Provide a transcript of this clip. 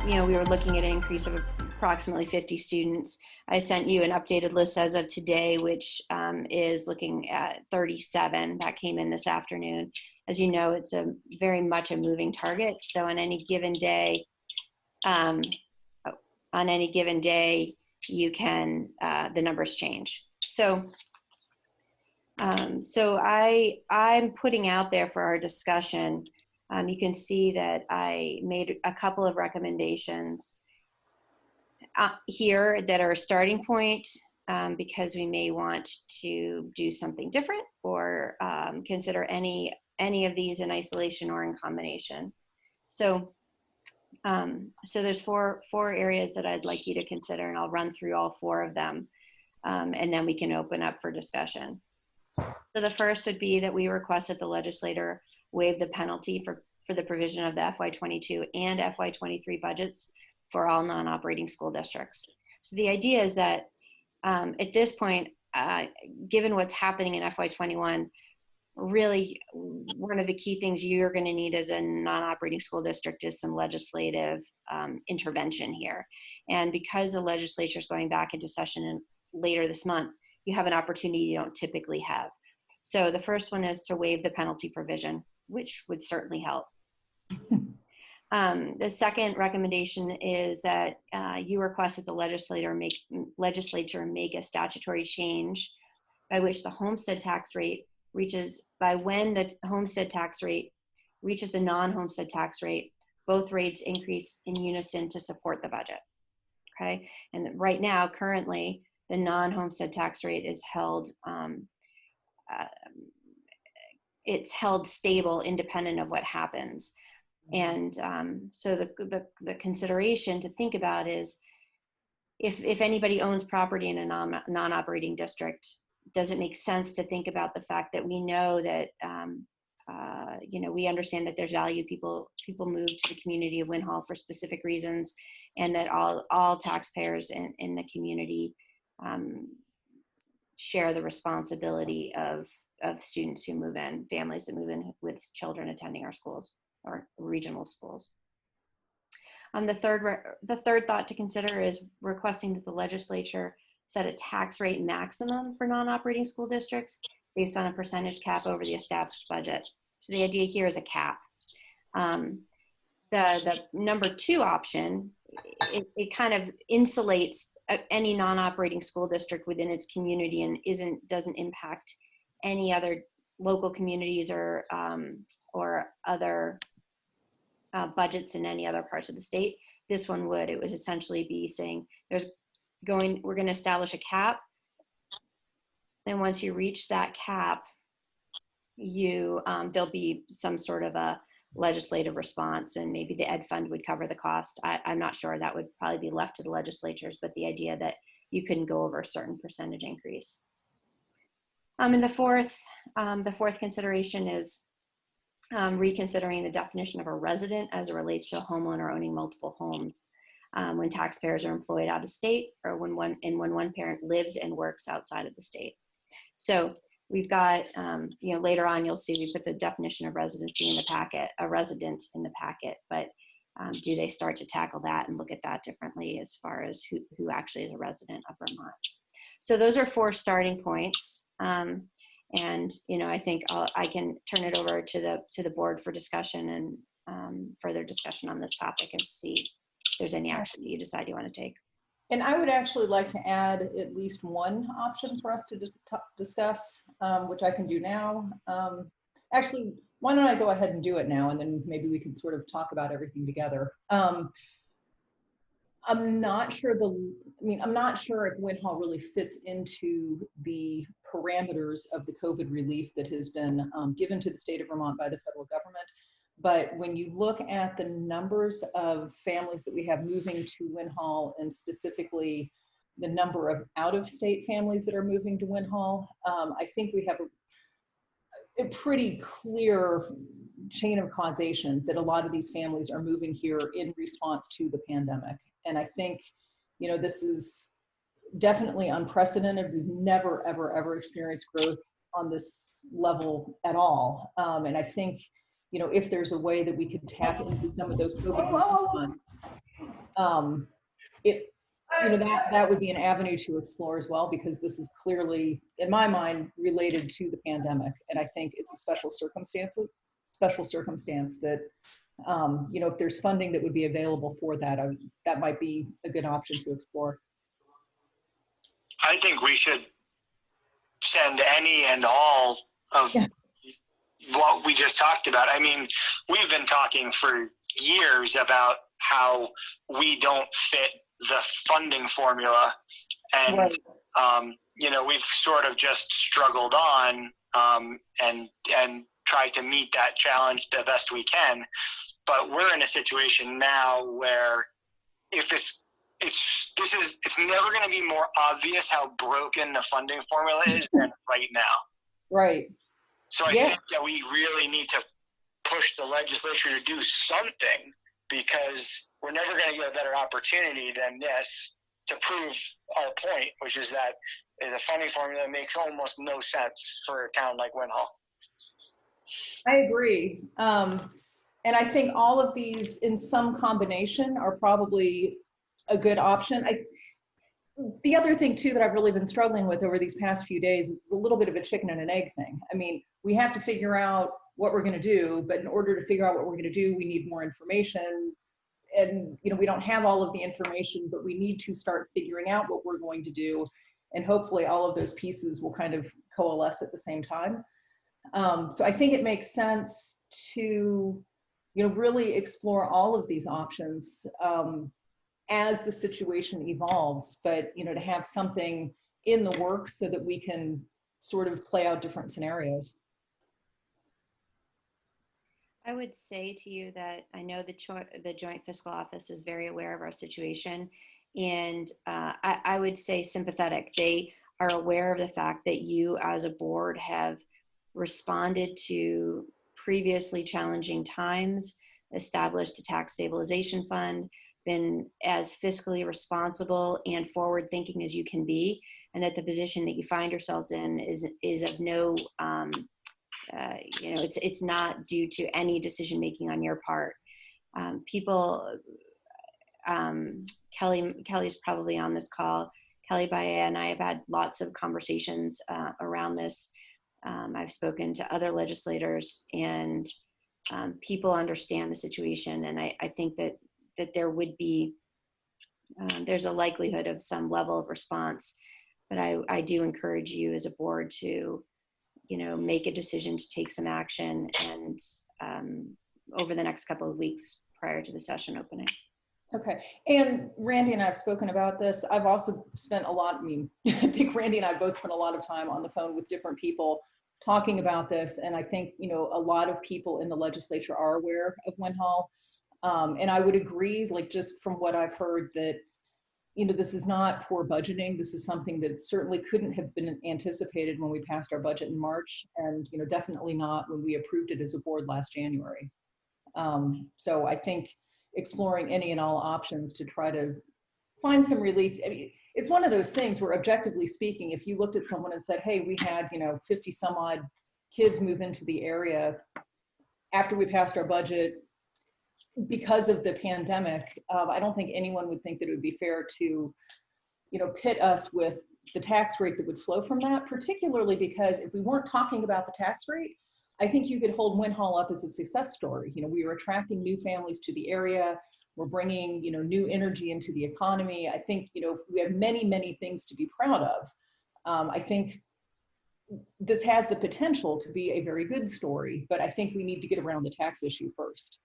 we were looking at an increase of approximately 50 students. I sent you an updated list as of today, which is looking at 37 that came in this afternoon. As you know, it's very much a moving target. So on any given day, you can, the numbers change. So I'm putting out there for our discussion. You can see that I made a couple of recommendations here that are a starting point, because we may want to do something different or consider any of these in isolation or in combination. So there's four areas that I'd like you to consider, and I'll run through all four of them, and then we can open up for discussion. So the first would be that we request that the legislator waive the penalty for the provision of the FY22 and FY23 budgets for all non-operating school districts. So the idea is that at this point, given what's happening in FY21, really one of the key things you're going to need as a non-operating school district is some legislative intervention here. And because the legislature is going back into session later this month, you have an opportunity you don't typically have. So the first one is to waive the penalty provision, which would certainly help. The second recommendation is that you request that the legislature make a statutory change by which the homestead tax rate reaches, by when the homestead tax rate reaches the non-homestead tax rate, both rates increase in unison to support the budget. Okay, and right now, currently, the non-homestead tax rate is held, it's held stable independent of what happens. And so the consideration to think about is if anybody owns property in a non-operating district, does it make sense to think about the fact that we know that, we understand that there's value, people move to the community of Winhall for specific reasons, and that all taxpayers in the community share the responsibility of students who move in, families that move in with children attending our schools or regional schools. The third thought to consider is requesting that the legislature set a tax rate maximum for non-operating school districts based on a percentage cap over the established budget. So the idea here is a cap. The number two option, it kind of insulates any non-operating school district within its community and doesn't impact any other local communities or other budgets in any other parts of the state. This one would. It would essentially be saying we're going to establish a cap. Then once you reach that cap, there'll be some sort of a legislative response, and maybe the ed fund would cover the cost. I'm not sure. That would probably be left to the legislatures, but the idea that you couldn't go over a certain percentage increase. And the fourth consideration is reconsidering the definition of a resident as it relates to a homeowner owning multiple homes when taxpayers are employed out of state, or when one parent lives and works outside of the state. So we've got, later on you'll see we put the definition of residency in the packet, a resident in the packet, but do they start to tackle that and look at that differently as far as who actually is a resident of Vermont? So those are four starting points. And I think I can turn it over to the board for discussion and further discussion on this topic, and see if there's any action that you decide you want to take. And I would actually like to add at least one option for us to discuss, which I can do now. Actually, why don't I go ahead and do it now, and then maybe we can sort of talk about everything together. I'm not sure I'm not sure if Winhall really fits into the parameters of the COVID relief that has been given to the state of Vermont by the federal government. But when you look at the numbers of families that we have moving to Winhall, and specifically the number of out-of-state families that are moving to Winhall, I think we have a pretty clear chain of causation that a lot of these families are moving here in response to the pandemic. And I think, this is definitely unprecedented. We've never, ever, ever experienced growth on this level at all. And I think, if there's a way that we could tap into some of those COVID funds. it, that would be an avenue to explore as well, because this is clearly, in my mind, related to the pandemic. And I think it's a special circumstance that, if there's funding that would be available for that, that might be a good option to explore. I think we should send any and all of what we just talked about. I mean, we've been talking for years about how we don't fit the funding formula, and right. We've sort of just struggled on and tried to meet that challenge the best we can. But we're in a situation now where if it's never going to be more obvious how broken the funding formula is than right now. Right. So I think that we really need to push the legislature to do something, because we're never going to get a better opportunity than this to prove our point, which is that the funding formula makes almost no sense for a town like Winhall. I agree. And I think all of these in some combination are probably a good option. The other thing too that I've really been struggling with over these past few days, it's a little bit of a chicken and an egg thing. I mean, we have to figure out what we're going to do, but in order to figure out what we're going to do, we need more information. And, we don't have all of the information, but we need to start figuring out what we're going to do. And hopefully all of those pieces will kind of coalesce at the same time. So I think it makes sense to, really explore all of these options as the situation evolves, but, to have something in the works so that we can sort of play out different scenarios. I would say to you that I know the Joint Fiscal Office is very aware of our situation, and I would say sympathetic. They are aware of the fact that you as a board have responded to previously challenging times, established a tax stabilization fund, been as fiscally responsible and forward thinking as you can be, and that the position that you find yourselves in is of no it's not due to any decision making on your part. Kelly's probably on this call. Kelly Baea and I have had lots of conversations around this. I've spoken to other legislators, and people understand the situation. And I think that there would be, there's a likelihood of some level of response, but I do encourage you as a board to, make a decision to take some action, and over the next couple of weeks prior to the session opening. Okay. And Randy and I have spoken about this. I've also spent I think Randy and I both spent a lot of time on the phone with different people talking about this. And I think, a lot of people in the legislature are aware of Winhall. And I would agree, like, just from what I've heard, that, this is not poor budgeting. This is something that certainly couldn't have been anticipated when we passed our budget in March, and, definitely not when we approved it as a board last January. So I think exploring any and all options to try to find some relief. I mean, it's one of those things where, objectively speaking, if you looked at someone and said, hey, we had, 50 some odd kids move into the area after we passed our budget because of the pandemic, I don't think anyone would think that it would be fair to, pit us with the tax rate that would flow from that, particularly because if we weren't talking about the tax rate, I think you could hold Winhall up as a success story. We are attracting new families to the area. We're bringing, new energy into the economy. I think, we have many, many things to be proud of. I think this has the potential to be a very good story, but I think we need to get around the tax issue first.